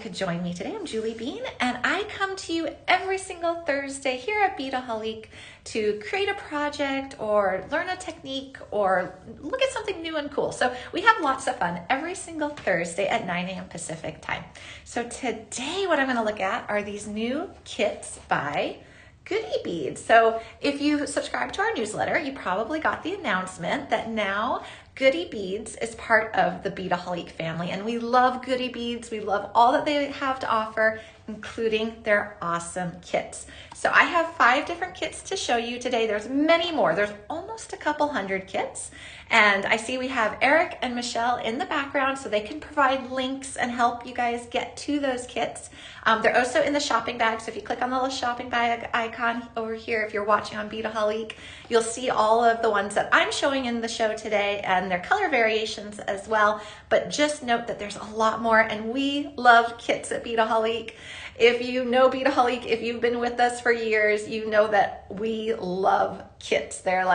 you could join me today. I'm Julie Bean, and I come to you every single Thursday here at Beadaholique to create a project or learn a technique or look at something new and cool. So we have lots of fun every single Thursday at 9 a.m. Pacific time. So today what I'm going to look at are these new kits by GoodyBeads. So if you subscribe to our newsletter, you probably got the announcement that now GoodyBeads is part of the Beadaholique family, and we love GoodyBeads. We love all that they have to offer, including their awesome kits. So I have 5 different kits to show you today. There's many more. There's almost a couple hundred kits. And I see we have Eric and Michelle in the background, so they can provide links and help you guys get to those kits. They're also in the shopping bag. So if you click on the little shopping bag icon over here, if you're watching on Beadaholique, you'll see all of the ones that I'm showing in the show today and their color variations as well. But just note that there's a lot more, and we love kits at Beadaholique. If you know Beadaholique, if you've been with us for years, you know that we love kits. They're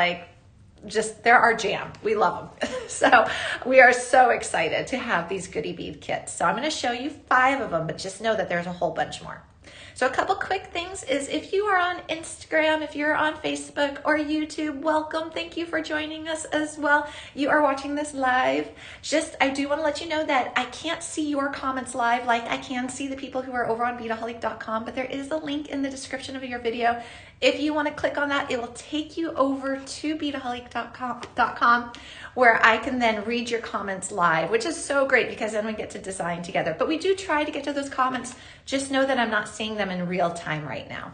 our jam. We love them. So we are so excited to have these GoodyBead kits. So I'm going to show you 5 of them, but just know that there's a whole bunch more. So a couple quick things is if you are on Instagram, if you're on Facebook or YouTube, welcome. Thank you for joining us as well. You are watching this live. I do want to let you know that I can't see your comments live like I can see the people who are over on beadaholique.com, but there is a link in the description of your video. If you want to click on that, it will take you over to beadaholique.com where I can then read your comments live, which is so great because then we get to design together. But we do try to get to those comments. Just know that I'm not seeing them in real time right now.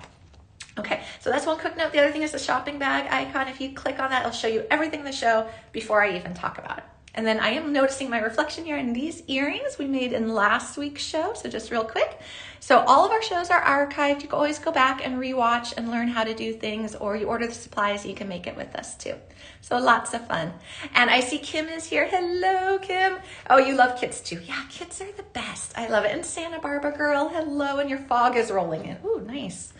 Okay, so that's one quick note. The other thing is the shopping bag icon. If you click on that, it'll show you everything in the show before I even talk about it. And then I am noticing my reflection here in these earrings we made in last week's show. So just real quick. So all of our shows are archived. You can always go back and rewatch and learn how to do things, or you order the supplies, you can make it with us too. So lots of fun. And I see Kim is here. Hello, Kim. Oh, you love kits too. Yeah, kits are the best. I love it. And Santa Barbara girl, hello. And your fog is rolling in. Ooh, nice.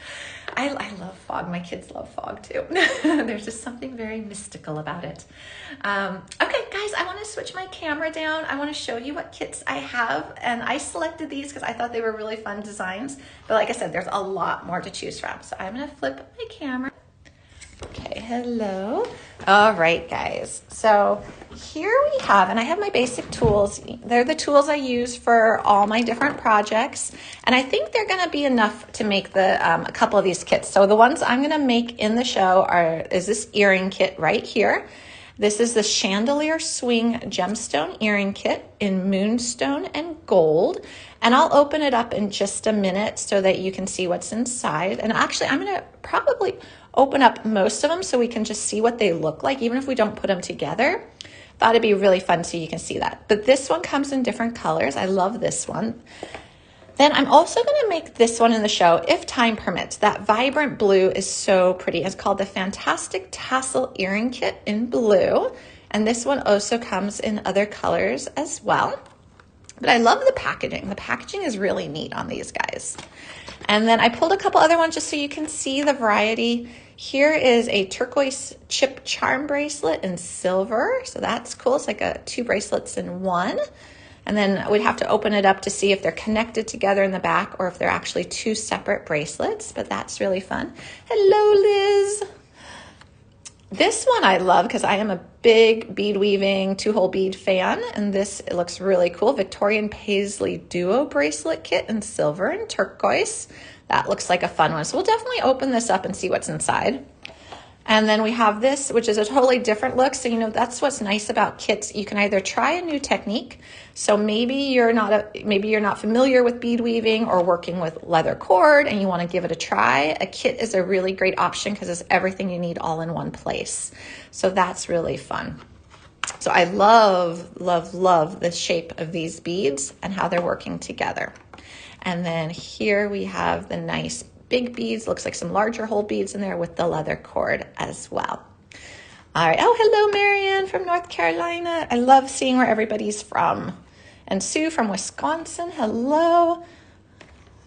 I love fog. My kids love fog too. There's just something very mystical about it. Okay, guys, I want to switch my camera down. I want to show you what kits I have. And I selected these because I thought they were really fun designs. But like I said, there's a lot more to choose from. So I'm going to flip my camera. Okay, hello. All right, guys. So here we have, and I have my basic tools. They're the tools I use for all my different projects. And I think they're going to be enough to make a couple of these kits. So the ones I'm going to make in the show is this earring kit right here. This is the Chandelier Swing Gemstone Earring Kit in Moonstone and Gold. And I'll open it up in just a minute so that you can see what's inside. And actually, I'm going to probably open up most of them so we can just see what they look like, even if we don't put them together. Thought it'd be really fun so you can see that. But this one comes in different colors. I love this one. Then I'm also going to make this one in the show, if time permits. That vibrant blue is so pretty. It's called the Fantastic Tassel Earring Kit in blue. And this one also comes in other colors as well. But I love the packaging. The packaging is really neat on these guys. And then I pulled a couple other ones just so you can see the variety. Here is a turquoise chip charm bracelet in silver. So that's cool. It's like 2 bracelets in one. And then we'd have to open it up to see if they're connected together in the back or if they're actually 2 separate bracelets, but that's really fun. Hello, Liz. This one I love because I am a big bead weaving 2-hole bead fan, and it looks really cool. Victorian Paisley Duo Bracelet Kit in silver and turquoise. That looks like a fun one. So we'll definitely open this up and see what's inside. And then we have this, which is a totally different look. So, that's what's nice about kits. You can either try a new technique. So maybe you're not familiar with bead weaving or working with leather cord and you want to give it a try. A kit is a really great option because it's everything you need all in one place. So that's really fun. So I love, love, love the shape of these beads and how they're working together. And then here we have the nice big beads. Looks like some larger hole beads in there with the leather cord as well. All right. Oh, hello, Marianne from North Carolina. I love seeing where everybody's from. And Sue from Wisconsin. Hello.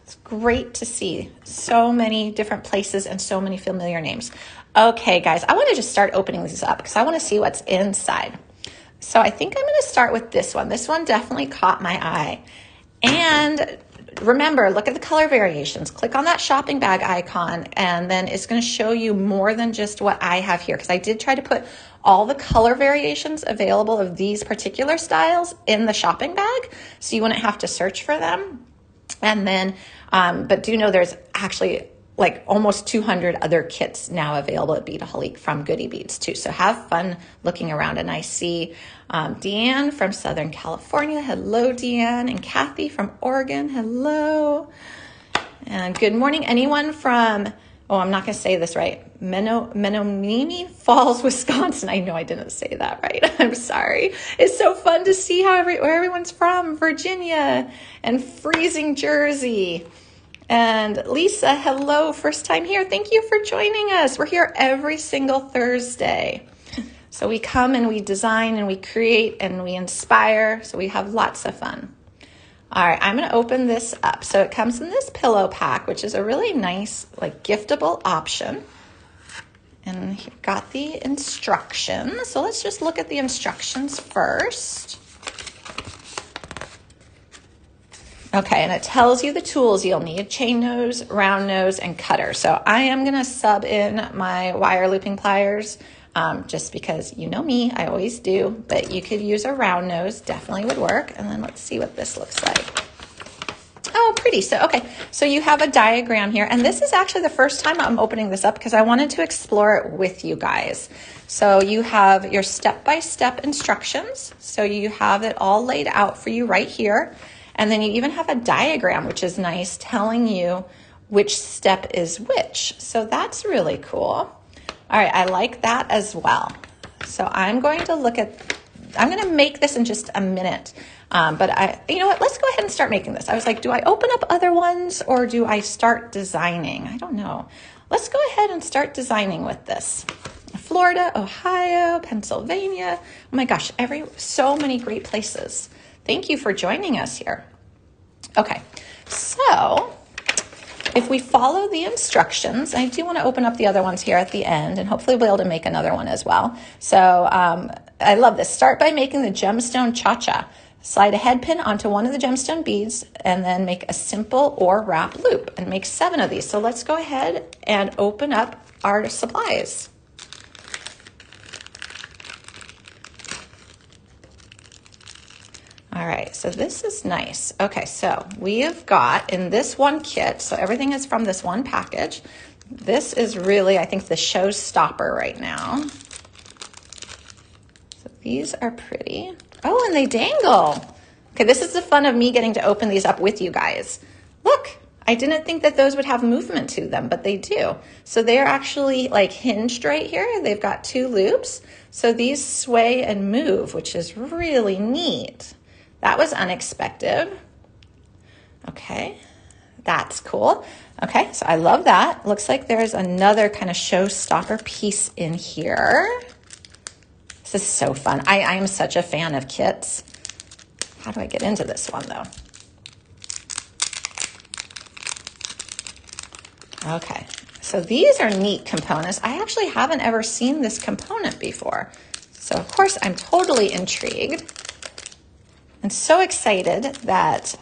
It's great to see so many different places and so many familiar names. Okay, guys, I want to just start opening these up because I want to see what's inside. So I think I'm going to start with this one. This one definitely caught my eye. And remember, look at the color variations. Click on that shopping bag icon, and then it's going to show you more than just what I have here, because I did try to put all the color variations available of these particular styles in the shopping bag, so you wouldn't have to search for them. And then, but do know there's actually like almost 200 other kits now available at Beadaholique from GoodyBeads too. So have fun looking around. And I see Deanne from Southern California. Hello, Deanne. And Kathy from Oregon. Hello. And good morning. Anyone from, oh, I'm not going to say this right, Menominee Falls, Wisconsin. I know I didn't say that right. I'm sorry. It's so fun to see how where everyone's from. Virginia and freezing Jersey. And Lisa, hello, first time here. Thank you for joining us. We're here every single Thursday. So we come and we design and we create and we inspire. So we have lots of fun. All right, I'm going to open this up. So it comes in this pillow pack, which is a really nice, like, giftable option. And you've got the instructions. So let's just look at the instructions first. Okay, and it tells you the tools you'll need: chain nose, round nose, and cutter. So I am gonna sub in my wire looping pliers just because you know me, I always do, but you could use a round nose, definitely would work. And then let's see what this looks like. Oh, pretty. So, okay, so you have a diagram here, and this is actually the first time I'm opening this up because I wanted to explore it with you guys. So you have your step-by-step instructions. So you have it all laid out for you right here. And then you even have a diagram, which is nice, telling you which step is which. So that's really cool. All right, I like that as well. So I'm going to make this in just a minute. But you know what, let's go ahead and start making this. I was like, do I open up other ones or do I start designing? I don't know. Let's go ahead and start designing with this. Florida, Ohio, Pennsylvania. Oh my gosh, so many great places. Thank you for joining us here. Okay, so if we follow the instructions, I do want to open up the other ones here at the end, and hopefully we'll be able to make another one as well. So I love this. Start by making the gemstone cha-cha. Slide a head pin onto one of the gemstone beads and then make a simple or wrap loop and make 7 of these. So let's go ahead and open up our supplies. All right, so this is nice. Okay, so we have got in this one kit, so everything is from this one package. This is really, I think, the showstopper right now. So these are pretty. Oh, and they dangle. Okay, this is the fun of me getting to open these up with you guys. Look, I didn't think that those would have movement to them, but they do. So they're actually like hinged right here. They've got 2 loops. So these sway and move, which is really neat. That was unexpected. Okay, that's cool. Okay, so I love that. Looks like there's another kind of showstopper piece in here. This is so fun. I am such a fan of kits. How do I get into this one though? Okay, so these are neat components. I actually haven't ever seen this component before. So of course I'm totally intrigued. I'm so excited that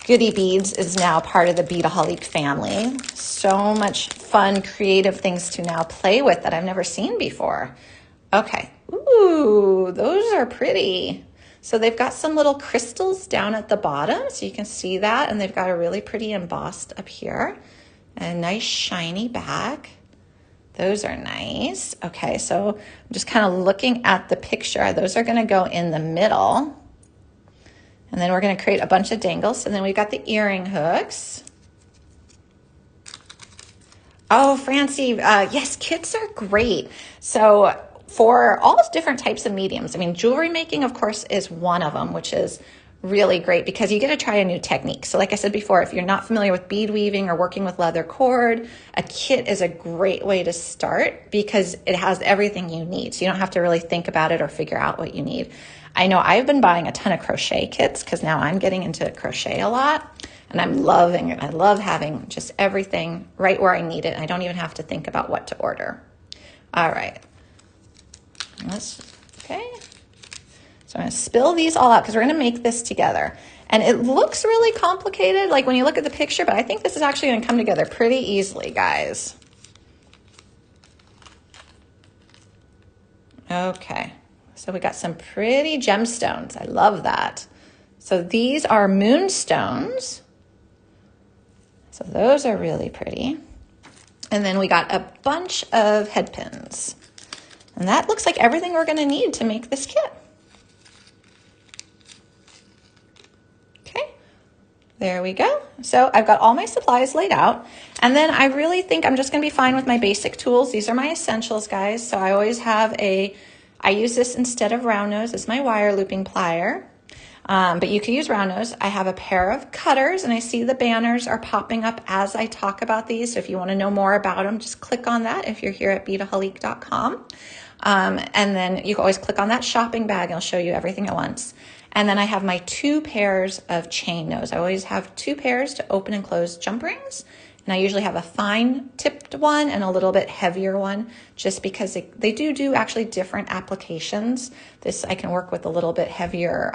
GoodyBeads is now part of the Beadaholique family. So much fun, creative things to now play with that I've never seen before. Okay, ooh, those are pretty. So they've got some little crystals down at the bottom, so you can see that, and they've got a really pretty embossed up here. And a nice shiny back. Those are nice. Okay, so I'm just kind of looking at the picture. Those are gonna go in the middle. And then we're gonna create a bunch of dangles. And then we've got the earring hooks. Oh, Francie, yes, kits are great. So for all different types of mediums, I mean, jewelry making, of course, is one of them, which is really great because you get to try a new technique. So like I said before, if you're not familiar with bead weaving or working with leather cord, a kit is a great way to start because it has everything you need. So you don't have to really think about it or figure out what you need. I know I've been buying a ton of crochet kits because now I'm getting into crochet a lot and I'm loving it. I love having just everything right where I need it. I don't even have to think about what to order. All right. Okay. So I'm going to spill these all out because we're going to make this together. And it looks really complicated, like when you look at the picture, but I think this is actually going to come together pretty easily, guys. Okay, so we got some pretty gemstones. I love that. So these are moonstones. So those are really pretty. And then we got a bunch of head pins. And that looks like everything we're going to need to make this kit. Okay, there we go. So I've got all my supplies laid out. And then I really think I'm just going to be fine with my basic tools. These are my essentials, guys. So I always have I use this instead of round nose. It's my wire looping plier. But you can use round nose. I have a pair of cutters, and I see the banners are popping up as I talk about these. So if you want to know more about them, just click on that if you're here at beadaholique.com. And then you can always click on that shopping bag, and I'll show you everything at once. And then I have my 2 pairs of chain nose. I always have 2 pairs to open and close jump rings. And I usually have a fine tipped one and a little bit heavier one, just because they do actually different applications. This I can work with a little bit heavier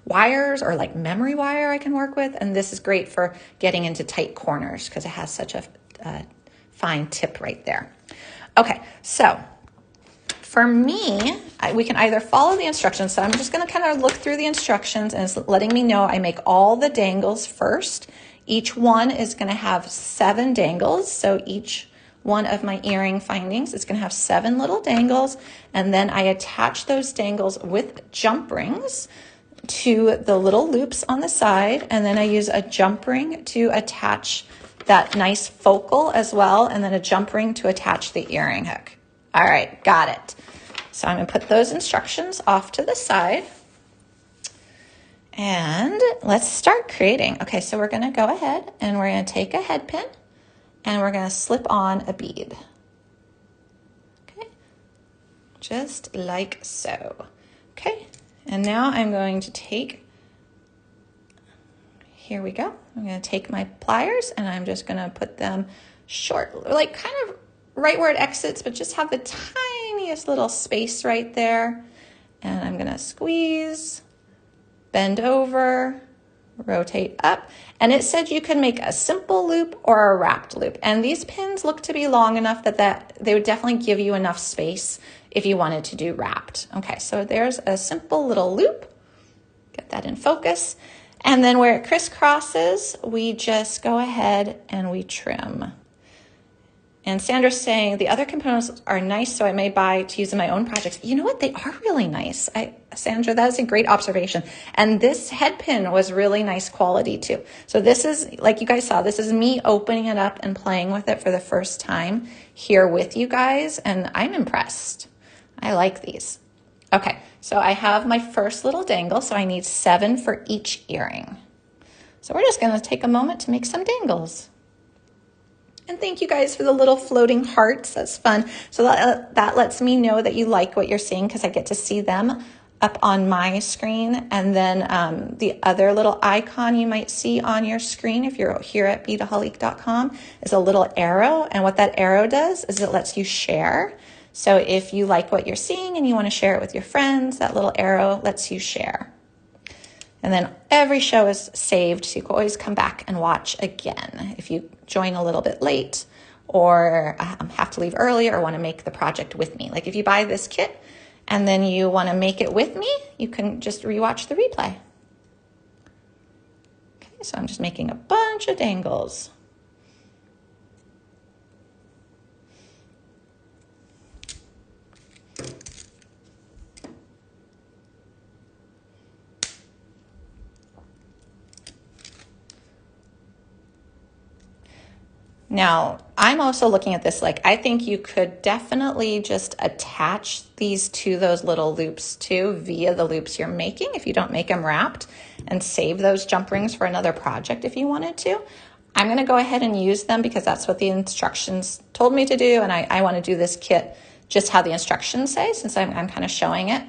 wires, or like memory wire I can work with. And this is great for getting into tight corners because it has such a fine tip right there. Okay, so for me, we can either follow the instructions. So I'm just going to kind of look through the instructions, and it's letting me know I make all the dangles first. Each one is going to have 7 dangles. So each one of my earring findings is going to have 7 little dangles. And then I attach those dangles with jump rings to the little loops on the side. And then I use a jump ring to attach that nice focal as well. And then a jump ring to attach the earring hook. All right, got it. So I'm going to put those instructions off to the side. And let's start creating. Okay, so we're going to go ahead and we're going to take a head pin and we're going to slip on a bead. Okay, just like so. Okay, and now I'm going to take, here we go. I'm going to take my pliers and I'm just going to put them short, like kind of right where it exits, but just have the tiniest little space right there. And I'm going to squeeze, bend over, rotate up. And it said you can make a simple loop or a wrapped loop. And these pins look to be long enough that they would definitely give you enough space if you wanted to do wrapped. Okay, so there's a simple little loop. Get that in focus. And then where it crisscrosses, we just go ahead and we trim. And Sandra's saying the other components are nice, so I may buy to use in my own projects. You know what? They are really nice. Sandra, that is a great observation. And this head pin was really nice quality too. So this is, like you guys saw, this is me opening it up and playing with it for the first time here with you guys. And I'm impressed. I like these. Okay, so I have my first little dangle. So I need 7 for each earring. So we're just going to take a moment to make some dangles. And thank you guys for the little floating hearts. That's fun. So that lets me know that you like what you're seeing, because I get to see them up on my screen. And then the other little icon you might see on your screen if you're here at beadaholique.com is a little arrow. And what that arrow does is it lets you share. So if you like what you're seeing and you want to share it with your friends, that little arrow lets you share. And then every show is saved, so you can always come back and watch again if you join a little bit late or have to leave early or want to make the project with me. Like if you buy this kit and then you want to make it with me, you can just rewatch the replay. Okay, so I'm just making a bunch of dangles. Now, I'm also looking at this like I think you could definitely just attach these to those little loops too via the loops you're making if you don't make them wrapped, and save those jump rings for another project if you wanted to. I'm going to go ahead and use them because that's what the instructions told me to do, and I want to do this kit just how the instructions say since I'm kind of showing it.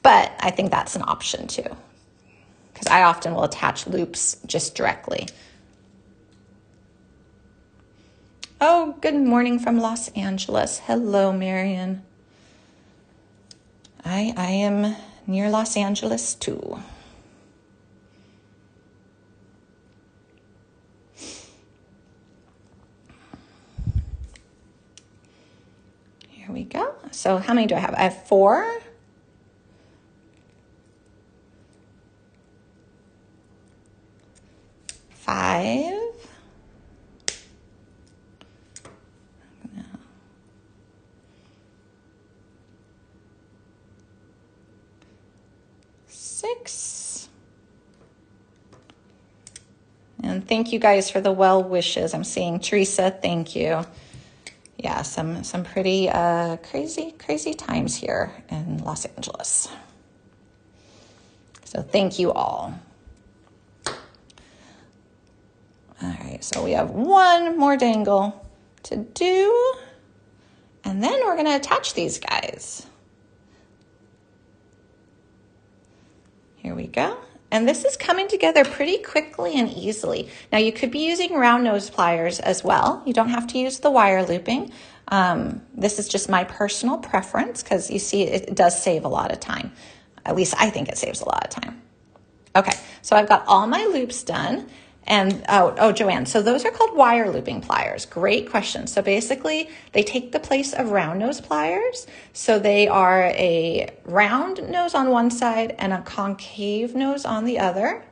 But I think that's an option too, because I often will attach loops just directly. Oh, good morning from Los Angeles. Hello, Marion. I am near Los Angeles too. we go. So how many do I have? I have 4. 5. 6. And thank you guys for the well wishes. I'm seeing Teresa, thank you. Yeah, some pretty crazy times here in Los Angeles. So thank you all. All right, so we have one more dangle to do, and then we're gonna attach these guys. Here we go. And this is coming together pretty quickly and easily. Now you could be using round nose pliers as well. You don't have to use the wire looping. This is just my personal preference because you see it does save a lot of time. At least I think it saves a lot of time. Okay, so I've got all my loops done. And oh, Joanne, so those are called wire looping pliers. Great question. So basically they take the place of round nose pliers. So they are a round nose on one side and a concave nose on the other.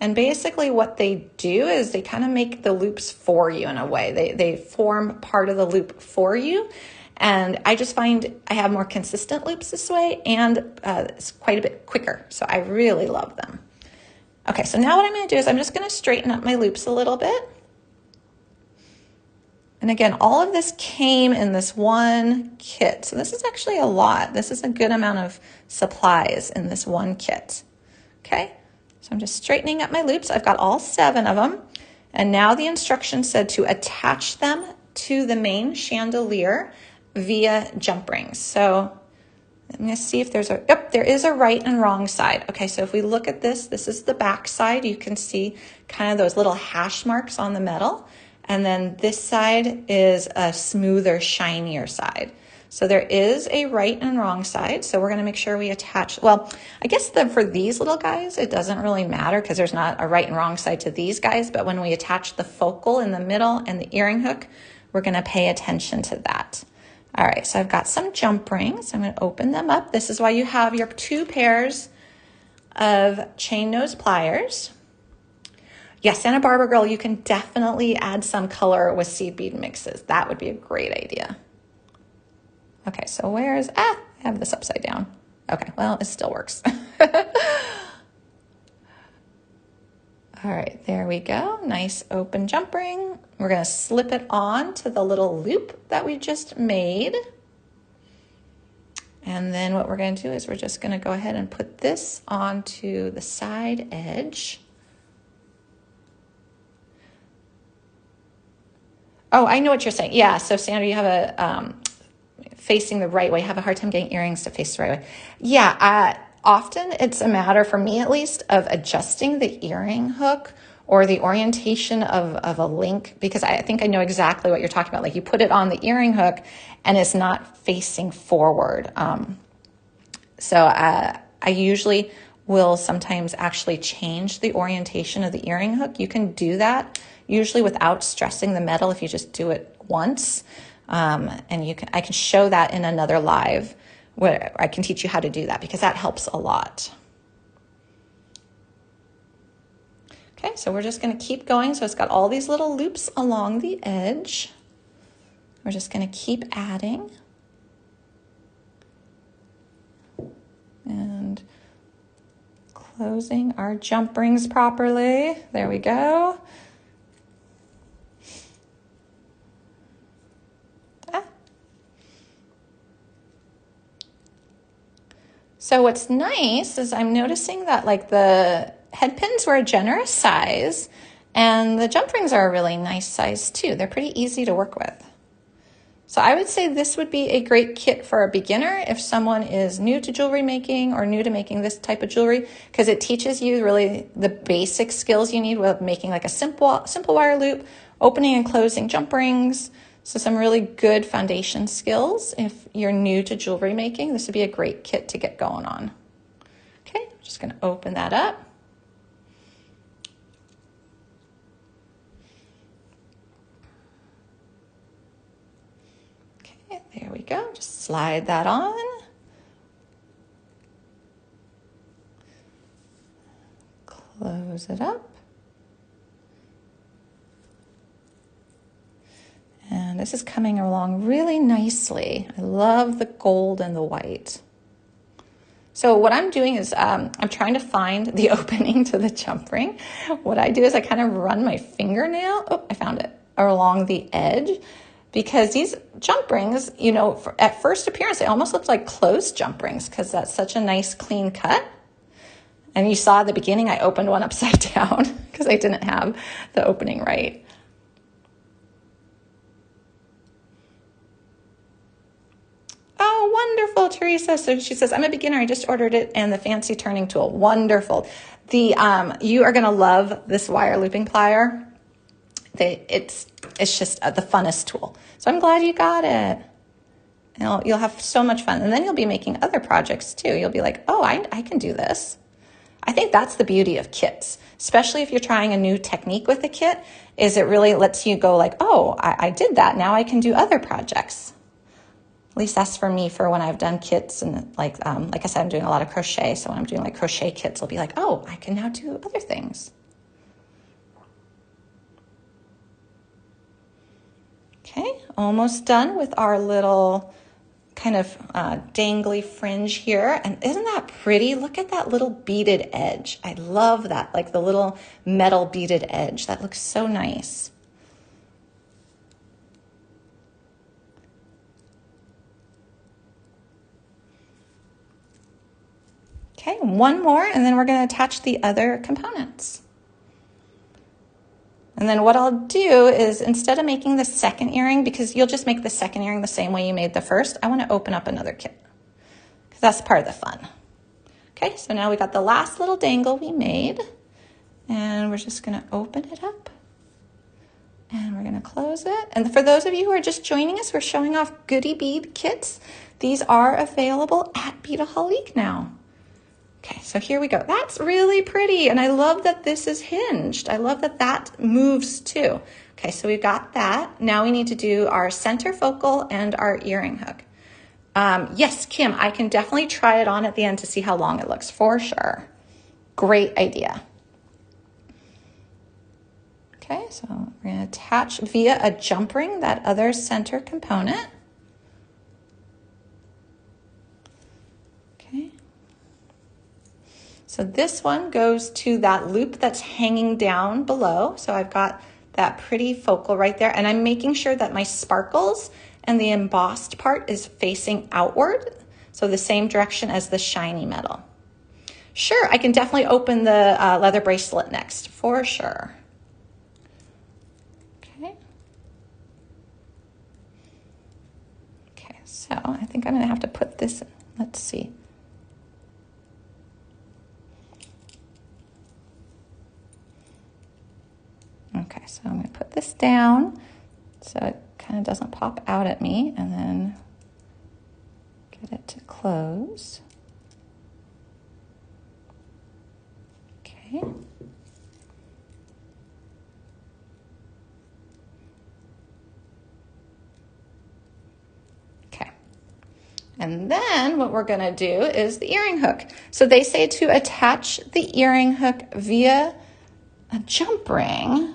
And basically what they do is they kind of make the loops for you in a way. They form part of the loop for you. And I just find I have more consistent loops this way, and it's quite a bit quicker. So I really love them. Okay, so now what I'm going to do is I'm just going to straighten up my loops a little bit. And again, all of this came in this one kit. So this is actually a lot. This is a good amount of supplies in this one kit. Okay, so I'm just straightening up my loops. I've got all 7 of them. And now the instructions said to attach them to the main chandelier via jump rings. So I'm going to see if there's there is a right and wrong side. Okay, so if we look at this, this is the back side. You can see kind of those little hash marks on the metal. And then this side is a smoother, shinier side. So there is a right and wrong side. So we're going to make sure we attach, well, I guess for these little guys, it doesn't really matter because there's not a right and wrong side to these guys. But when we attach the focal in the middle and the earring hook, we're going to pay attention to that. All right, so I've got some jump rings. I'm going to open them up. This is why you have your 2 pairs of chain nose pliers. Yes, Santa Barbara girl, you can definitely add some color with seed bead mixes. That would be a great idea. Okay, so I have this upside down. Okay, well, it still works. All right, there we go. Nice open jump ring. We're going to slip it on to the little loop that we just made. And then what we're going to do is we're just going to go ahead and put this onto the side edge. Oh, I know what you're saying. Yeah, so Sandra, you have a facing the right way. Have a hard time getting earrings to face the right way. Yeah, often it's a matter, for me at least, of adjusting the earring hook or the orientation of a link, because I think I know exactly what you're talking about. Like you put it on the earring hook and it's not facing forward. So I usually will sometimes actually change the orientation of the earring hook. You can do that usually without stressing the metal if you just do it once. And I can show that in another live where I can teach you how to do that, because that helps a lot. Okay, so we're just going to keep going. So it's got all these little loops along the edge. We're just going to keep adding. And closing our jump rings properly. There we go. So what's nice is I'm noticing that like the head pins were a generous size and the jump rings are a really nice size too. They're pretty easy to work with. So I would say this would be a great kit for a beginner if someone is new to jewelry making or new to making this type of jewelry, because it teaches you really the basic skills you need with making like a simple wire loop, opening and closing jump rings. So some really good foundation skills. If you're new to jewelry making, this would be a great kit to get going on. Okay, I'm just going to open that up. Okay, there we go. go. Just slide that on. Close it up. And this is coming along really nicely. I love the gold and the white. So what I'm doing is I'm trying to find the opening to the jump ring. What I do is I kind of run my fingernail, oh, I found it, along the edge, because these jump rings, you know, at first appearance, they almost look like closed jump rings because that's such a nice clean cut. And you saw at the beginning, I opened one upside down because I didn't have the opening right. Oh, wonderful, Teresa. So she says, I'm a beginner. I just ordered it and the fancy turning tool. Wonderful. You are going to love this wire looping plier. It's just the funnest tool. So I'm glad you got it. You'll have so much fun. And then you'll be making other projects too. You'll be like, oh, I can do this. I think that's the beauty of kits, especially if you're trying a new technique with a kit, is it really lets you go like, oh, I did that. Now I can do other projects. At least that's for me for when I've done kits, and like I said, I'm doing a lot of crochet. So when I'm doing like crochet kits, I'll be like, oh, I can now do other things. Okay, almost done with our little kind of dangly fringe here. And isn't that pretty? Look at that little beaded edge. I love that, like the little metal beaded edge. That looks so nice. Okay, one more, and then we're going to attach the other components. And then what I'll do is, instead of making the second earring, because you'll just make the second earring the same way you made the first, I want to open up another kit because that's part of the fun. Okay, so now we got the last little dangle we made, and we're just going to open it up and we're going to close it. And for those of you who are just joining us, we're showing off Goody Bead kits. These are available at Beadaholique now. Okay, so here we go. That's really pretty, and I love that this is hinged. I love that that moves too. Okay, so we've got that. Now we need to do our center focal and our earring hook. Yes, Kim, I can definitely try it on at the end to see how long it looks, for sure. Great idea. Okay, so we're going to attach via a jump ring that other center component. Okay. So this one goes to that loop that's hanging down below. So I've got that pretty focal right there, and I'm making sure that my sparkles and the embossed part is facing outward, so the same direction as the shiny metal. Sure, I can definitely open the leather bracelet next, for sure. Okay. Okay, so I think I'm gonna have to put this in. Let's see. Okay, so I'm going to put this down so it kind of doesn't pop out at me, and then get it to close. Okay. Okay. And then what we're going to do is the earring hook. So they say to attach the earring hook via a jump ring.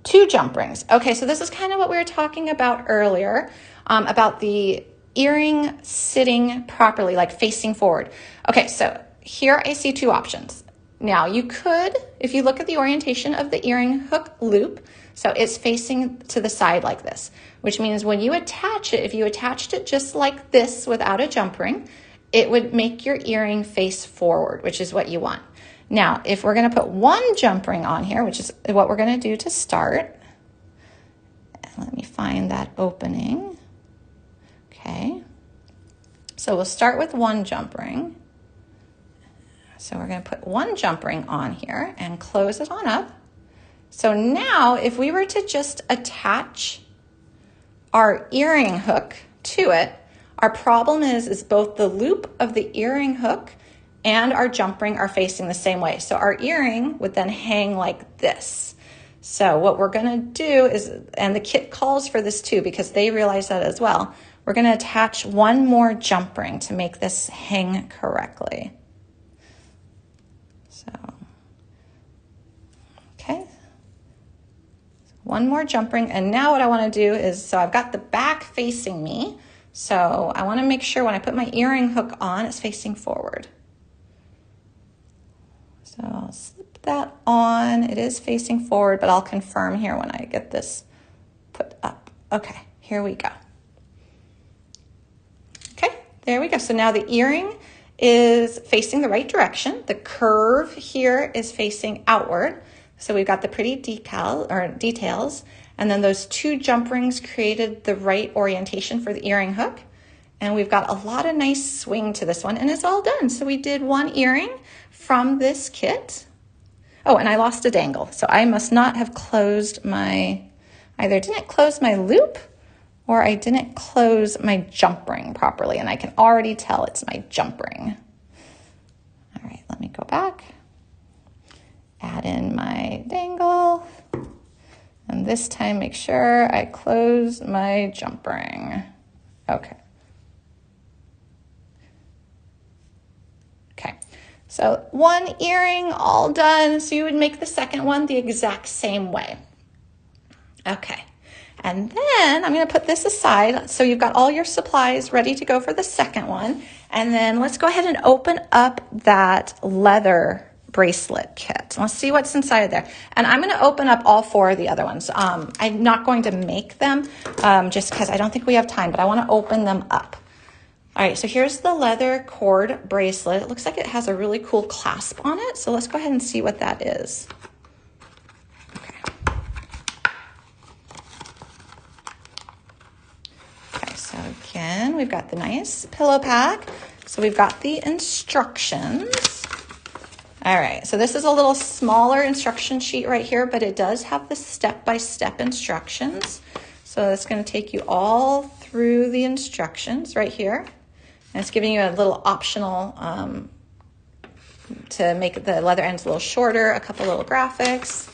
2 jump rings. Okay, so this is kind of what we were talking about earlier, about the earring sitting properly, like facing forward. Okay, so here I see 2 options. Now you could, if you look at the orientation of the earring hook loop, so it's facing to the side like this, which means when you attach it, if you attached it just like this without a jump ring, it would make your earring face forward, which is what you want. Now, if we're going to put 1 jump ring on here, which is what we're going to do to start, let me find that opening. Okay, so we'll start with 1 jump ring. So we're going to put 1 jump ring on here and close it on up. So now, if we were to just attach our earring hook to it, our problem is both the loop of the earring hook and our jump ring are facing the same way. So our earring would then hang like this. So what we're gonna do is, and the kit calls for this too, because they realize that as well, we're going to attach one more jump ring to make this hang correctly. So, okay. One more jump ring. And now what I want to do is, so I've got the back facing me. So I want to make sure when I put my earring hook on, it's facing forward. So I'll slip that on. It is facing forward, but I'll confirm here when I get this put up. Okay, here we go. Okay, there we go. So now the earring is facing the right direction. The curve here is facing outward. So we've got the pretty details, and then those two jump rings created the right orientation for the earring hook. And we've got a lot of nice swing to this one, and it's all done. So we did one earring from this kit. Oh, and I lost a dangle. So I must not have closed either didn't close my loop or I didn't close my jump ring properly. And I can already tell it's my jump ring. All right, let me go back. Add in my dangle. And this time, make sure I close my jump ring. Okay. Okay, so one earring all done. So you would make the second one the exact same way. Okay, and then I'm going to put this aside. So you've got all your supplies ready to go for the second one. And then let's go ahead and open up that leather bracelet kit. Let's see what's inside there. And I'm going to open up all four of the other ones. I'm not going to make them just because I don't think we have time, but I want to open them up. All right, so here's the leather cord bracelet. It looks like it has a really cool clasp on it. So let's go ahead and see what that is. Okay, so again, we've got the nice pillow pack. So we've got the instructions. All right, so this is a little smaller instruction sheet right here, but it does have the step-by-step instructions. So it's going to take you all through the instructions right here. And it's giving you a little optional to make the leather ends a little shorter, a couple little graphics.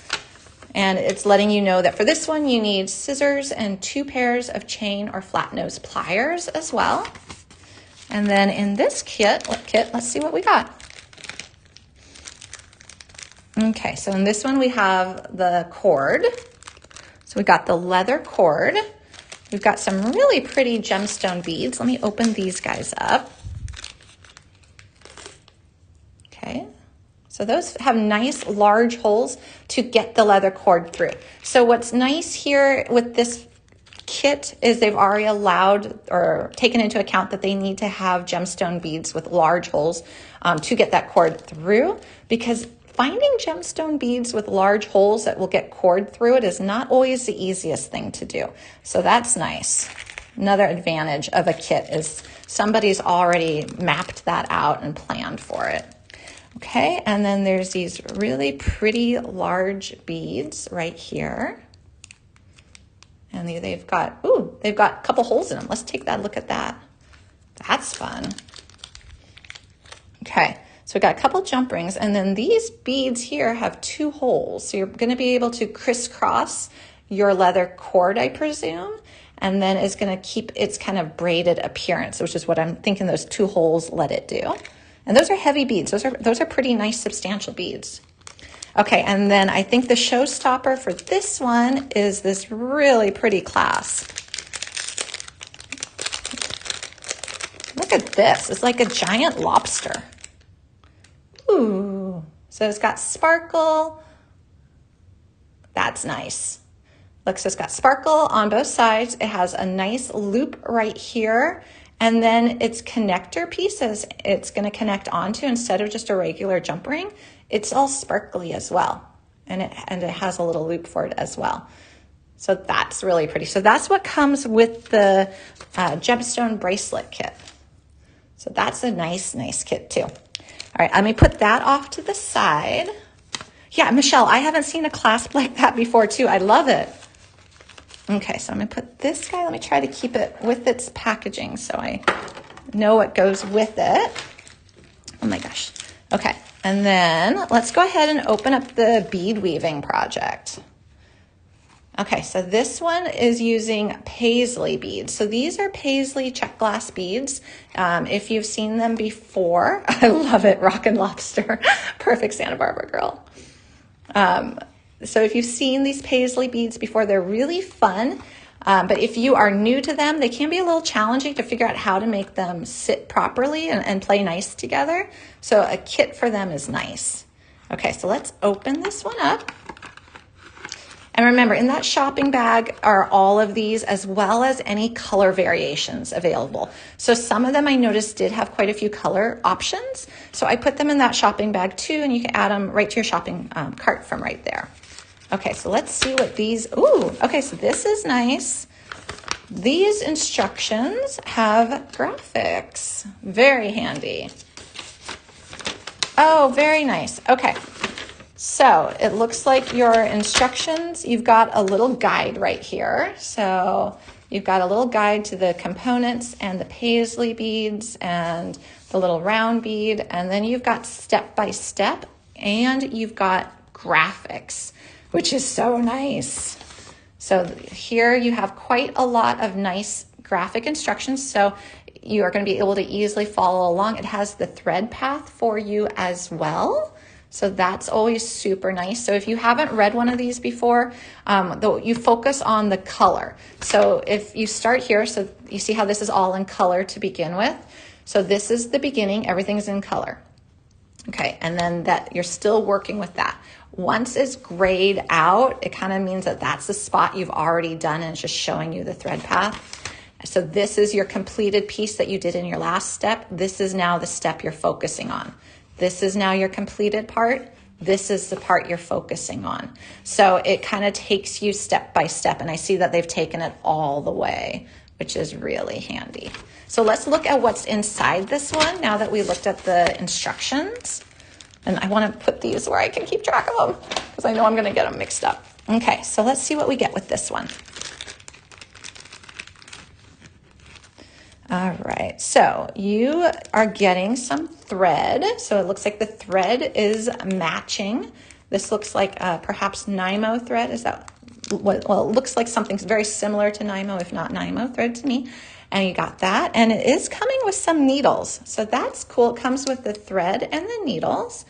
And it's letting you know that for this one, you need scissors and 2 pairs of chain or flat nose pliers as well. And then in this kit, let's see what we got. Okay, so in this one we have the cord. So we got the leather cord. We've got some really pretty gemstone beads. Let me open these guys up. Okay, so those have nice large holes to get the leather cord through. So what's nice here with this kit is they've already allowed or taken into account that they need to have gemstone beads with large holes to get that cord through, because finding gemstone beads with large holes that will get cord through it is not always the easiest thing to do. So that's nice. Another advantage of a kit is somebody's already mapped that out and planned for it. Okay, and then there's these really pretty large beads right here. And they've got a couple holes in them. Let's take that look at that. That's fun. Okay. So we've got a couple jump rings, and then these beads here have 2 holes. So you're going to be able to crisscross your leather cord, I presume, and then it's going to keep its kind of braided appearance, which is what I'm thinking those 2 holes let it do. And those are heavy beads. Those are pretty nice, substantial beads. Okay, and then I think the showstopper for this one is this really pretty clasp. Look at this. It's like a giant lobster. Ooh, so it's got sparkle. That's nice. Look, so it's got sparkle on both sides. It has a nice loop right here. And then its connector pieces, it's going to connect onto instead of just a regular jump ring. It's all sparkly as well. And it has a little loop for it as well. So that's really pretty. So that's what comes with the gemstone bracelet kit. So that's a nice kit too. All right, let me put that off to the side. Yeah, Michelle, I haven't seen a clasp like that before too. I love it. Okay, so I'm gonna put this guy, let me try to keep it with its packaging so I know what goes with it. Oh my gosh. Okay, and then let's go ahead and open up the bead weaving project. Okay, so this one is using paisley beads. So these are paisley check glass beads. If you've seen them before, I love it, Rockin' Lobster, perfect Santa Barbara girl. So if you've seen these paisley beads before, they're really fun. But if you are new to them, they can be a little challenging to figure out how to make them sit properly and play nice together. So a kit for them is nice. Okay, so let's open this one up. And remember, in that shopping bag are all of these, as well as any color variations available. So some of them I noticed did have quite a few color options. So I put them in that shopping bag too, and you can add them right to your shopping cart from right there. Okay, so let's see what these, ooh, okay, so this is nice. These instructions have graphics, very handy. Oh, very nice, okay. So it looks like your instructions, you've got a little guide right here. So you've got a little guide to the components and the paisley beads and the little round bead. And then you've got step by step and you've got graphics, which is so nice. So here you have quite a lot of nice graphic instructions. So you are going to be able to easily follow along. It has the thread path for you as well. So that's always super nice. So if you haven't read one of these before, you focus on the color. So if you start here, so you see how this is all in color to begin with. So this is the beginning, everything's in color. Okay, and then that you're still working with that. Once it's grayed out, it kind of means that that's the spot you've already done and it's just showing you the thread path. So this is your completed piece that you did in your last step. This is now the step you're focusing on. This is now your completed part. This is the part you're focusing on. So it kind of takes you step by step, and I see that they've taken it all the way, which is really handy. So let's look at what's inside this one now that we looked at the instructions. And I want to put these where I can keep track of them because I know I'm going to get them mixed up. Okay, so let's see what we get with this one. All right, so you are getting some thread. So it looks like the thread is matching. This looks like perhaps Nymo thread. Is that what? Well, it looks like something very similar to Nymo, if not Nymo thread to me. And you got that. And it is coming with some needles. So that's cool. It comes with the thread and the needles.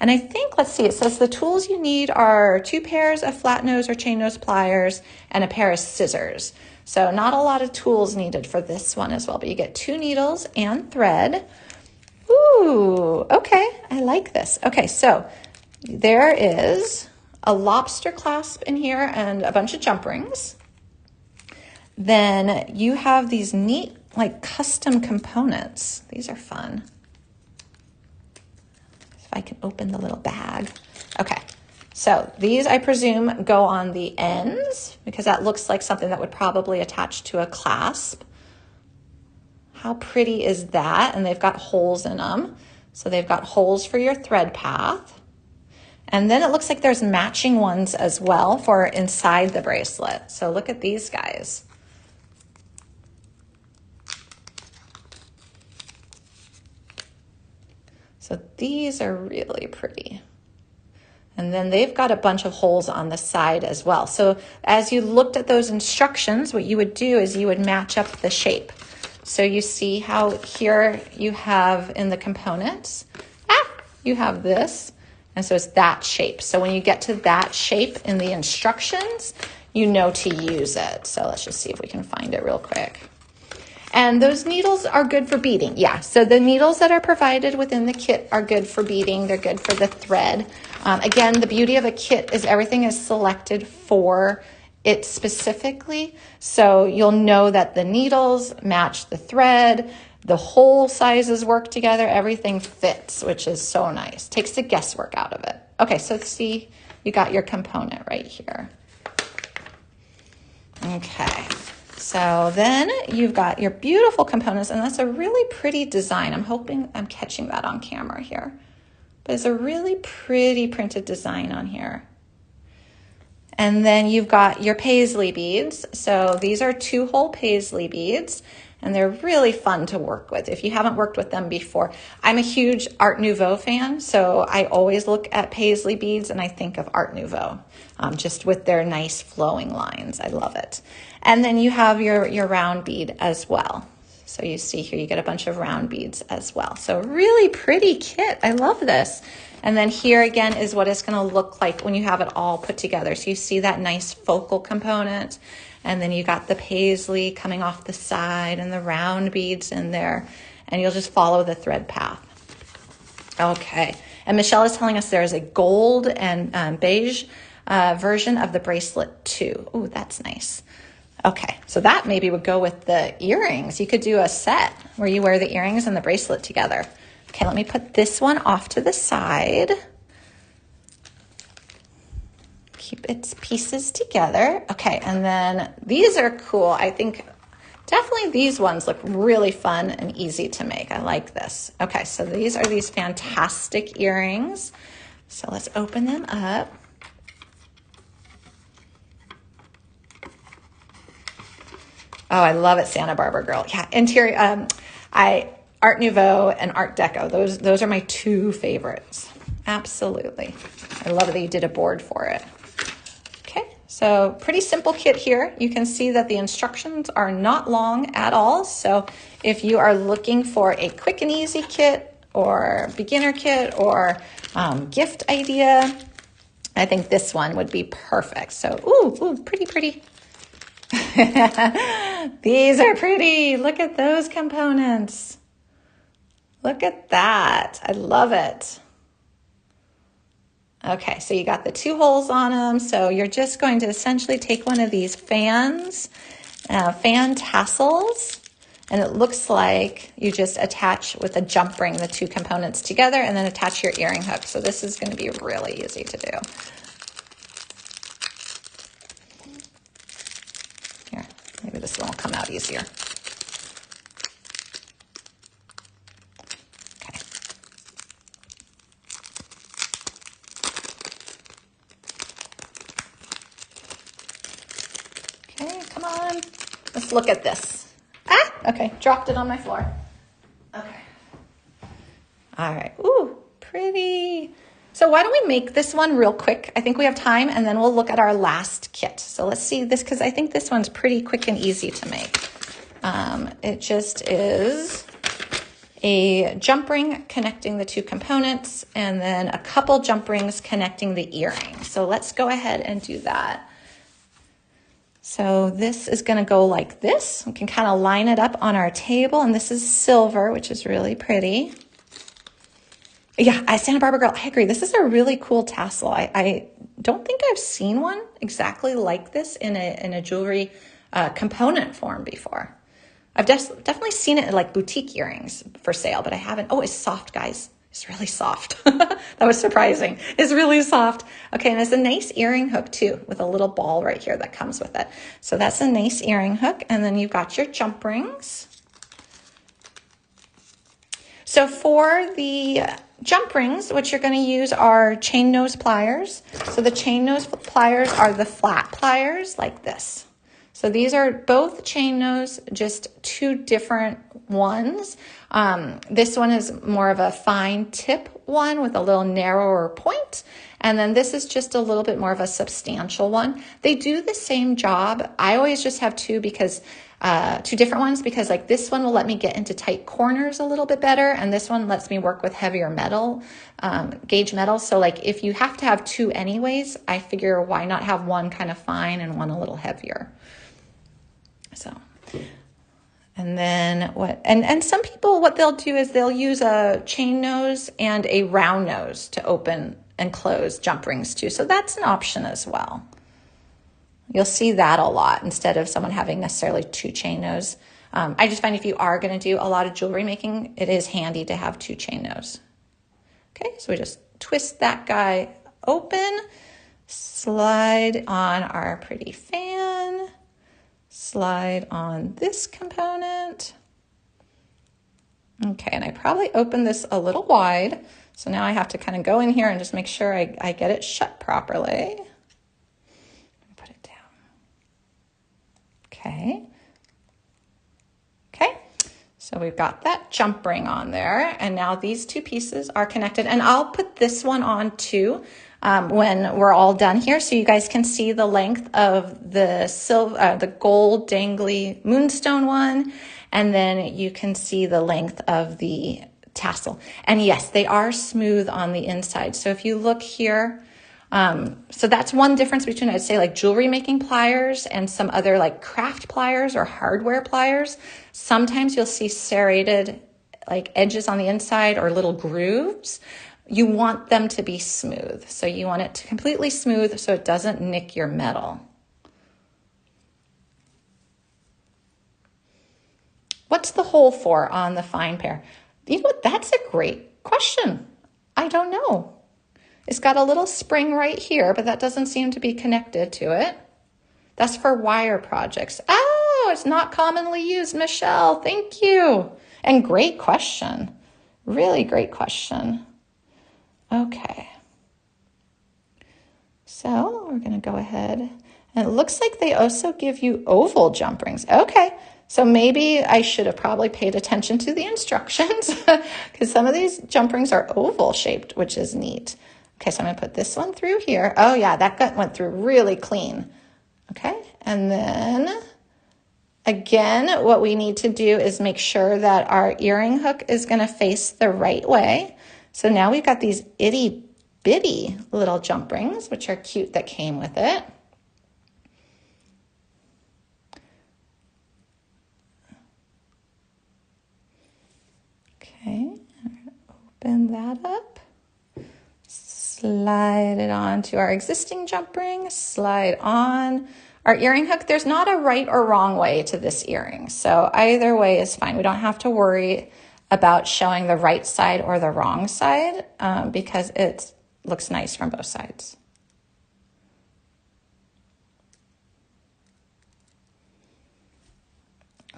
And I think, let's see, it says the tools you need are 2 pairs of flat nose or chain nose pliers and a pair of scissors. So not a lot of tools needed for this one as well, but you get 2 needles and thread. Ooh, okay, I like this. Okay, so there is a lobster clasp in here and a bunch of jump rings. Then you have these neat, like custom components. These are fun. If I can open the little bag. Okay. So these, I presume, go on the ends because that looks like something that would probably attach to a clasp. How pretty is that? And they've got holes in them. So they've got holes for your thread path. And then it looks like there's matching ones as well for inside the bracelet. So look at these guys. So these are really pretty. And then they've got a bunch of holes on the side as well. So as you looked at those instructions, what you would do is you would match up the shape. So you see how here you have in the components, you have this, and so it's that shape. So when you get to that shape in the instructions, you know to use it. So let's just see if we can find it real quick. And those needles are good for beading. Yeah, so the needles that are provided within the kit are good for beading. They're good for the thread. Again, the beauty of a kit is everything is selected for it specifically. So you'll know that the needles match the thread, the hole sizes work together, everything fits, which is so nice. Takes the guesswork out of it. Okay, so see, you got your component right here. Okay. So then you've got your beautiful components, and that's a really pretty design. I'm hoping I'm catching that on camera here. But it's a really pretty printed design on here. And then you've got your paisley beads. So these are 2-hole paisley beads. and they're really fun to work with if you haven't worked with them before. I'm a huge Art Nouveau fan, so I always look at paisley beads and I think of Art Nouveau, just with their nice flowing lines. I love it. And then you have your round bead as well. So you see here, you get a bunch of round beads as well. So really pretty kit. I love this. And then here again is what it's going to look like when you have it all put together. So you see that nice focal component, and then you got the paisley coming off the side and the round beads in there, and you'll just follow the thread path. Okay, and Michelle is telling us there's a gold and beige version of the bracelet too. Ooh, that's nice. Okay, so that maybe would go with the earrings. You could do a set where you wear the earrings and the bracelet together. Okay, let me put this one off to the side. Keep its pieces together. Okay, and then these are cool. I think definitely these ones look really fun and easy to make. I like this. Okay, so these are these fantastic earrings. So let's open them up. Oh, I love it, Santa Barbara girl. Yeah, interior. Art Nouveau and Art Deco. Those are my two favorites. Absolutely. I love that you did a board for it. Okay, so pretty simple kit here. You can see that the instructions are not long at all. So if you are looking for a quick and easy kit or beginner kit or gift idea, I think this one would be perfect. So, ooh, pretty. These are pretty. Look at those components. Look at that. I love it. Okay, so you got the two holes on them. So you're just going to essentially take one of these fan tassels, and it looks like you just attach with a jump ring the two components together and then attach your earring hook. So this is going to be really easy to do. Here, maybe this one will come out easier. Okay, come on. Let's look at this. Okay, dropped it on my floor. Okay. All right. Ooh, pretty. So why don't we make this one real quick? I think we have time, and then we'll look at our last kit. So let's see this, because I think this one's pretty quick and easy to make. It just is a jump ring connecting the two components, and then a couple jump rings connecting the earring. So let's go ahead and do that. So this is going to go like this. We can kind of line it up on our table, and this is silver, which is really pretty. Yeah, Santa Barbara girl, I agree. This is a really cool tassel. I don't think I've seen one exactly like this in a jewelry component form before. I've definitely seen it in like boutique earrings for sale, but I haven't. Oh, it's soft, guys. It's really soft. That was surprising. It's really soft. Okay, and there's a nice earring hook too with a little ball right here that comes with it. So that's a nice earring hook. And then you've got your jump rings. So for the jump rings, what you're going to use are chain nose pliers. So the chain nose pliers are the flat pliers like this. So these are both chain nose, just two different ones. This one is more of a fine tip one with a little narrower point. And then this is just a little bit more of a substantial one. They do the same job. I always just have two because two different ones, because like this one will let me get into tight corners a little bit better. And this one lets me work with heavier metal, gauge metal. So like if you have to have two anyways, I figure why not have one kind of fine and one a little heavier. So, and then and some people, what they'll do is they'll use a chain nose and a round nose to open and close jump rings too. So that's an option as well. You'll see that a lot instead of someone having necessarily two chain nose. I just find if you are going to do a lot of jewelry making, it is handy to have two chain nose. Okay, so we just twist that guy open, slide on our pretty fan, slide on this component. Okay, and I probably opened this a little wide, so now I have to kind of go in here and just make sure I get it shut properly. Put it down. Okay. Okay, So we've got that jump ring on there, and now these two pieces are connected. And I'll put this one on too when we're all done here, so you guys can see the length of the the gold dangly moonstone one, and then you can see the length of the tassel. And yes, they are smooth on the inside. So if you look here, so that's one difference between, I'd say, like jewelry making pliers and some other like craft pliers or hardware pliers. Sometimes you'll see serrated like edges on the inside or little grooves. You want them to be smooth. So you want it to completely smooth so it doesn't nick your metal. What's the hole for on the fine pair? You know what? That's a great question. I don't know. It's got a little spring right here, but that doesn't seem to be connected to it. That's for wire projects. Oh, it's not commonly used, Michelle. Thank you. And great question. Really great question. Okay. So we're going to go ahead. And it looks like they also give you oval jump rings. Okay. So maybe I should have probably paid attention to the instructions because some of these jump rings are oval shaped, which is neat. Okay, so I'm going to put this one through here. Oh, yeah, that gut went through really clean. Okay, and then again, what we need to do is make sure that our earring hook is going to face the right way. So now we've got these itty bitty little jump rings, which are cute, that came with it. Okay, open that up. Slide it on to our existing jump ring, slide on our earring hook. There's not a right or wrong way to this earring, so either way is fine. We don't have to worry about showing the right side or the wrong side because it looks nice from both sides.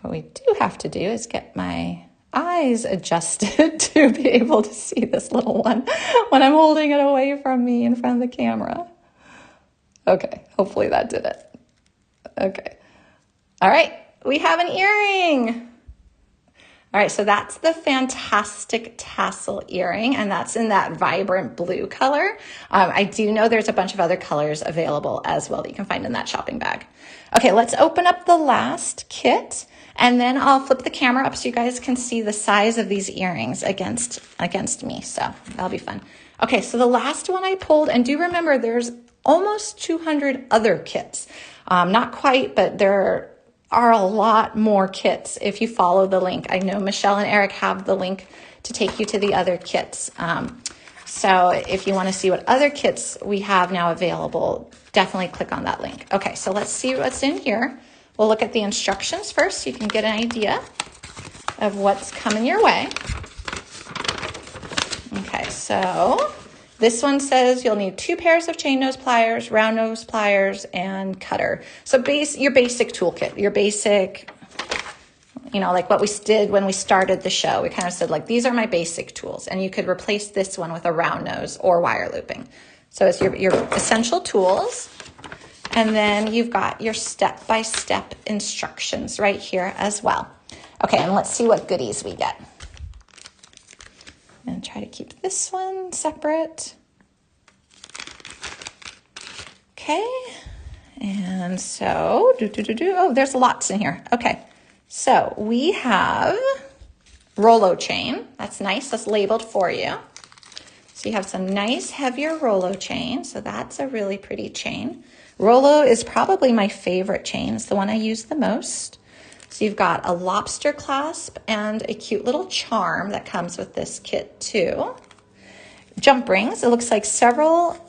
What we do have to do is get my eyes adjusted to be able to see this little one when I'm holding it away from me in front of the camera. Okay, hopefully that did it. Okay. All right, we have an earring. All right, so that's the fantastic tassel earring, and that's in that vibrant blue color. I do know there's a bunch of other colors available as well that you can find in that shopping bag. Okay, let's open up the last kit. And then I'll flip the camera up so you guys can see the size of these earrings against me. So that'll be fun. Okay, so the last one I pulled, and do remember there's almost 200 other kits. Not quite, but there are a lot more kits if you follow the link. I know Michelle and Eric have the link to take you to the other kits. So if you want to see what other kits we have now available, definitely click on that link. Okay, so let's see what's in here. We'll look at the instructions first so you can get an idea of what's coming your way. Okay, so this one says you'll need 2 pairs of chain nose pliers, round nose pliers, and cutter. So your basic toolkit, your basic, you know, like what we did when we started the show. We kind of said, like, these are my basic tools, and you could replace this one with a round nose or wire looping. So it's your essential tools. And then you've got your step-by-step instructions right here as well. Okay, and let's see what goodies we get. I'm going to try to keep this one separate. Okay, and so, oh, there's lots in here. Okay, so we have Rolo chain. That's nice, that's labeled for you. So you have some nice heavier Rolo chain, so that's a really pretty chain. Rolo is probably my favorite chain. It's the one I use the most. So you've got a lobster clasp and a cute little charm that comes with this kit too. Jump rings. It looks like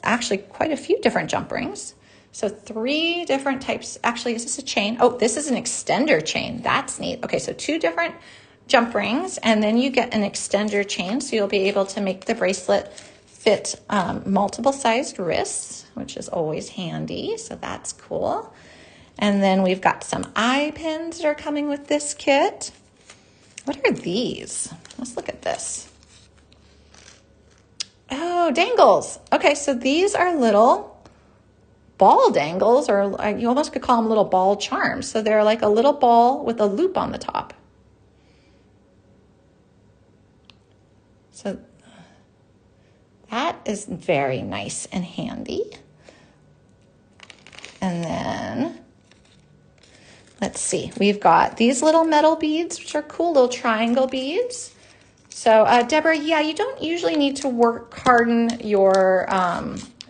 actually quite a few different jump rings. So 3 different types. Actually, is this a chain? Oh, this is an extender chain. That's neat. Okay, so 2 different jump rings, and then you get an extender chain, so you'll be able to make the bracelet fit multiple sized wrists, which is always handy, so that's cool. And then we've got some eye pins that are coming with this kit. What are these? Let's look at this. Oh, dangles. Okay, so these are little ball dangles, or you almost could call them little ball charms. So they're like a little ball with a loop on the top. So that is very nice and handy. And then, let's see, we've got these little metal beads, which are cool little triangle beads. So Deborah, yeah, you don't usually need to work harden your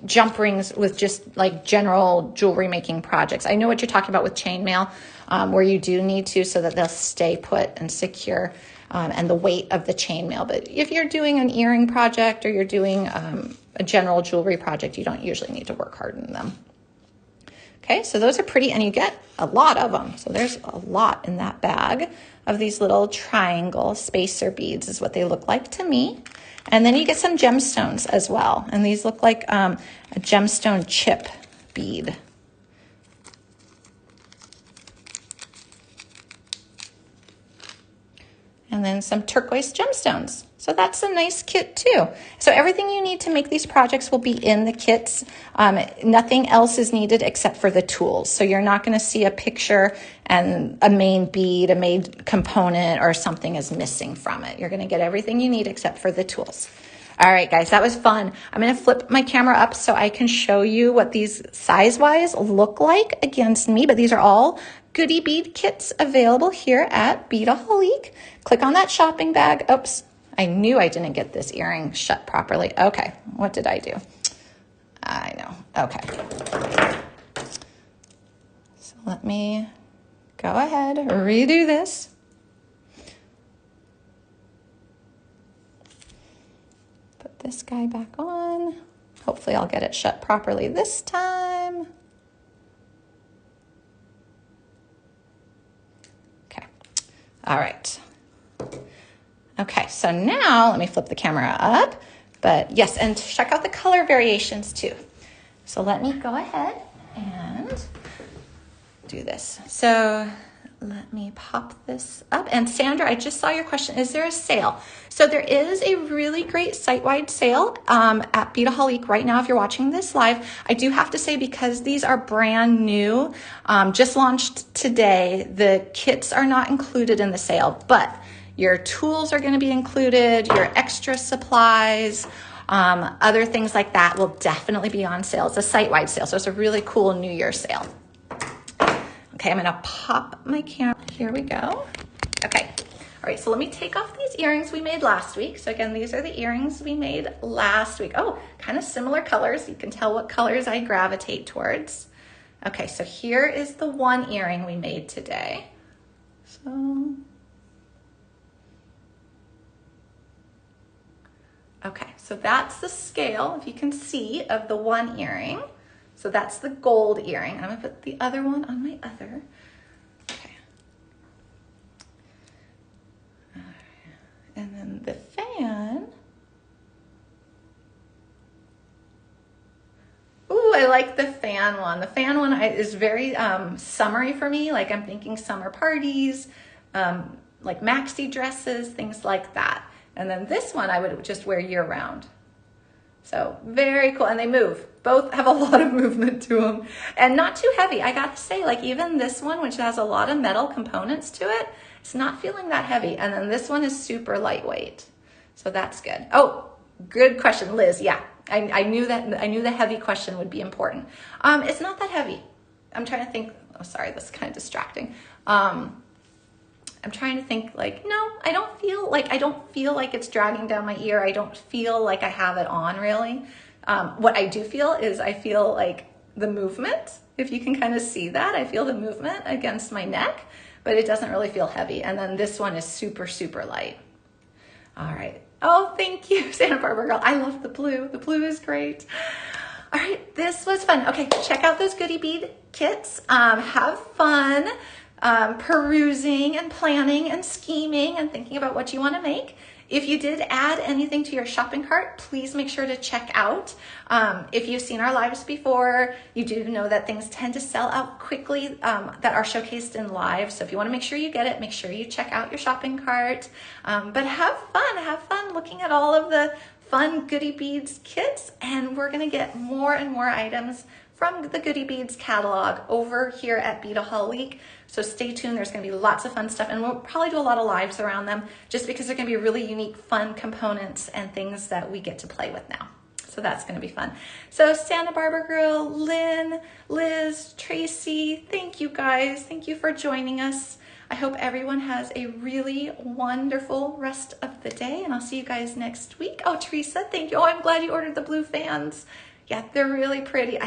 jump rings with just like general jewelry making projects. I know what you're talking about with chainmail, where you do need to so that they'll stay put and secure, and the weight of the chainmail. But if you're doing an earring project or you're doing a general jewelry project, you don't usually need to work harden them. Okay, so those are pretty, and you get a lot of them. So there's a lot in that bag of these little triangle spacer beads is what they look like to me. And then you get some gemstones as well. And these look like a gemstone chip bead. And then some turquoise gemstones. So that's a nice kit too. So everything you need to make these projects will be in the kits. Nothing else is needed except for the tools. So you're not going to see a picture and a main bead, a main component, or something is missing from it. You're going to get everything you need except for the tools. All right, guys, that was fun. I'm going to flip my camera up so I can show you what these size-wise look like against me, but these are all Goody Bead kits available here at Beadaholique. Click on that shopping bag. Oops, I knew I didn't get this earring shut properly. Okay, what did I do? I know, okay. So let me go ahead, redo this. Put this guy back on. Hopefully I'll get it shut properly this time. Okay, all right. Okay, so now let me flip the camera up. But yes, and check out the color variations too. So let me go ahead and do this. So let me pop this up. And Sandra, I just saw your question. Is there a sale? So there is a really great site-wide sale at Beadaholique right now if you're watching this live. I do have to say, because these are brand new, just launched today, the kits are not included in the sale, but your tools are going to be included, your extra supplies, other things like that will definitely be on sale. It's a site-wide sale, so it's a really cool New Year sale. Okay, I'm going to pop my camera. Here we go. Okay, all right, so let me take off these earrings we made last week. So again, these are the earrings we made last week. Oh, kind of similar colors. You can tell what colors I gravitate towards. Okay, so here is the one earring we made today. So... okay, so that's the scale, if you can see, of the one earring. So that's the gold earring. I'm gonna put the other one on my other. Okay. And then the fan. Ooh, I like the fan one. The fan one is very summery for me. Like I'm thinking summer parties, like maxi dresses, things like that. And then this one I would just wear year round. So very cool. And they move. Both have a lot of movement to them and not too heavy. I got to say, like even this one, which has a lot of metal components to it, it's not feeling that heavy. And then this one is super lightweight. So that's good. Oh, good question, Liz. Yeah, I knew that. I knew the heavy question would be important. It's not that heavy. I'm trying to think. Oh, sorry, this is kind of distracting. I'm trying to think like, no, I don't feel like it's dragging down my ear. I don't feel like I have it on really. What I do feel is I feel like the movement, if you can kind of see that, I feel the movement against my neck, but it doesn't really feel heavy. And then this one is super, super light. All right. Oh, thank you, Santa Barbara girl. I love the blue. The blue is great. All right, this was fun. Okay, check out those Goody Bead kits. Have fun. Perusing and planning and scheming and thinking about what you want to make. If you did add anything to your shopping cart, please make sure to check out. If you've seen our lives before, you do know that things tend to sell out quickly that are showcased in live. So if you want to make sure you get it, make sure you check out your shopping cart. But have fun looking at all of the fun Goody Beads kits, and we're going to get more and more items from the GoodyBeads catalog over here at Beadaholique. So stay tuned, there's gonna be lots of fun stuff, and we'll probably do a lot of lives around them just because they're gonna be really unique, fun components and things that we get to play with now. So that's gonna be fun. So Santa Barbara Girl, Lynn, Liz, Tracy, thank you guys. Thank you for joining us. I hope everyone has a really wonderful rest of the day, and I'll see you guys next week. Oh, Teresa, thank you. Oh, I'm glad you ordered the blue fans. Yeah, they're really pretty.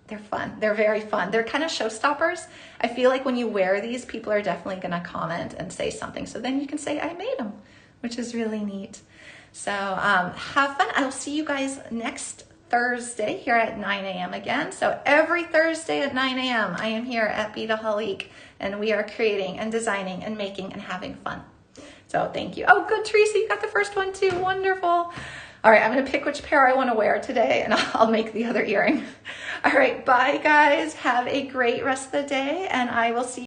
They're fun. They're very fun. They're kind of showstoppers. I feel like when you wear these, people are definitely gonna comment and say something. So then you can say, I made them, which is really neat. So have fun. I'll see you guys next Thursday here at 9 a.m. again. So every Thursday at 9 a.m. I am here at Beadaholique, and we are creating and designing and making and having fun. So thank you. Oh, good, Teresa, you got the first one too. Wonderful. All right, I'm gonna pick which pair I wanna wear today, and I'll make the other earring. All right, bye guys. Have a great rest of the day, and I will see you